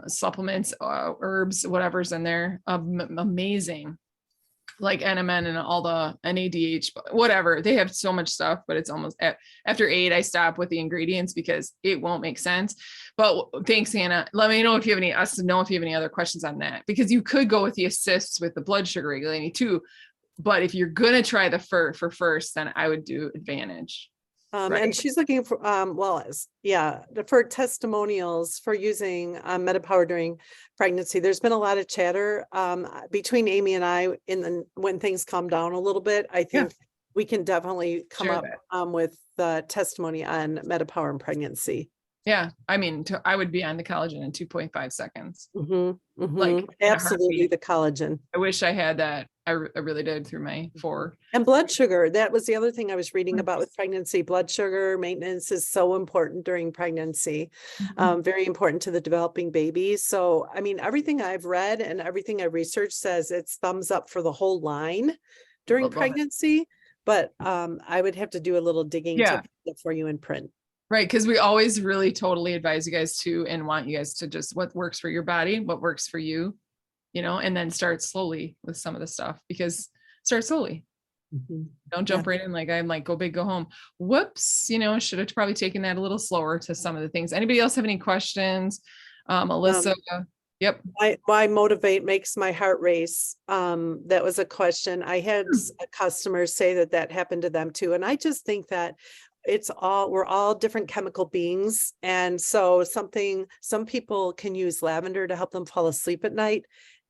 supplements, herbs, whatever's in there. Amazing. Like NMN and all the NADH, whatever. They have so much stuff, but it's almost after 8, I stop with the ingredients because it won't make sense. But thanks, Hannah. Let me know if you have any other questions on that, because you could go with the assists with the blood sugar regulating too. But if you're going to try the first, then I would do Advantage. Right.
And she's looking for, for testimonials for using MetaPower during pregnancy. There's been a lot of chatter between Amy and I when things calm down a little bit. I think we can definitely come
Share
up with the testimony on MetaPower and pregnancy.
Yeah. I mean, I would be on the collagen in 2.5 seconds. Like
Absolutely, the collagen.
I wish I had that. I really did through my 4.
And blood sugar. That was the other thing I was reading about with pregnancy. Blood sugar maintenance is so important during pregnancy. Very important to the developing baby. So, I mean, everything I've read and everything I researched says it's thumbs up for the whole line during pregnancy. But I would have to do a little digging to put it for you in print.
Right. Because we always really totally advise you guys to, and want you guys to just what works for your body, what works for you, and then start slowly with some of the stuff, because start slowly. Don't jump right in. Like I'm like, go big, go home. Whoops. Should have probably taken that a little slower to some of the things. Anybody else have any questions? Alyssa. Yep.
Why Motivate makes my heart race. That was a question. I had a customer say that happened to them too. And I just think that we're all different chemical beings. And so some people can use lavender to help them fall asleep at night.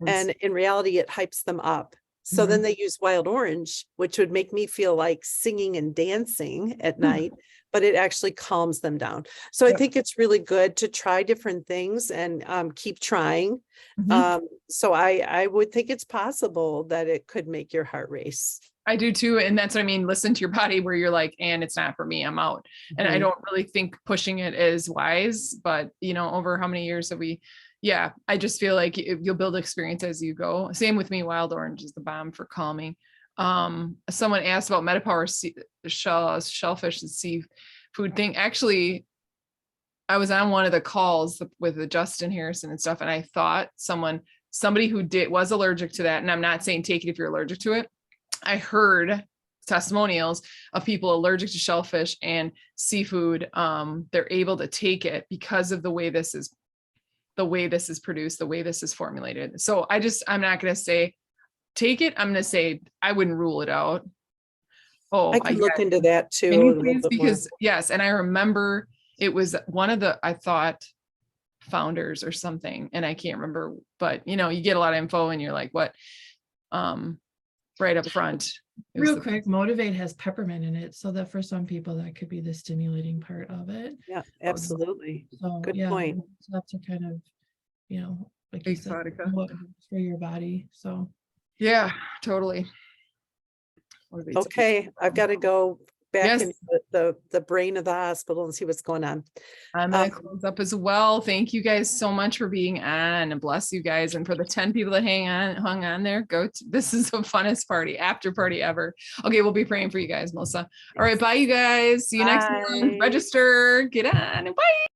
And in reality, it hypes them up. So then they use wild orange, which would make me feel like singing and dancing at night, but it actually calms them down. So I think it's really good to try different things and keep trying. So I would think it's possible that it could make your heart race.
I do too. And that's what I mean. Listen to your body where you're like, and it's not for me, I'm out. And I don't really think pushing it is wise, but over how many years have we, I just feel like you'll build experience as you go. Same with me. Wild orange is the bomb for calming. Someone asked about MetaPower shellfish and seafood thing. Actually, I was on one of the calls with Justin Harrison and stuff. And I thought somebody who was allergic to that. And I'm not saying take it if you're allergic to it. I heard testimonials of people allergic to shellfish and seafood. They're able to take it because of the way this is produced, the way this is formulated. So I'm not going to say take it. I'm going to say I wouldn't rule it out.
I could look into that too.
Because yes. And I remember it was one of the, I thought, founders or something, and I can't remember, but you get a lot of info and you're like, what? Right up front.
Real quick, Motivate has peppermint in it, so that for some people that could be the stimulating part of it.
Yeah, absolutely.
So
good point.
So that's a kind of, like you said, what works for your body. So
yeah, totally.
Okay, I've got to go back into the brain of the hospital and see what's going on.
I'm gonna close up as well. Thank you guys so much for being on, and bless you guys. And for the 10 people that hung on there, this is the funnest after party ever. Okay, we'll be praying for you guys, Melissa. All right, bye you guys. See you next month. Register, get on, and bye.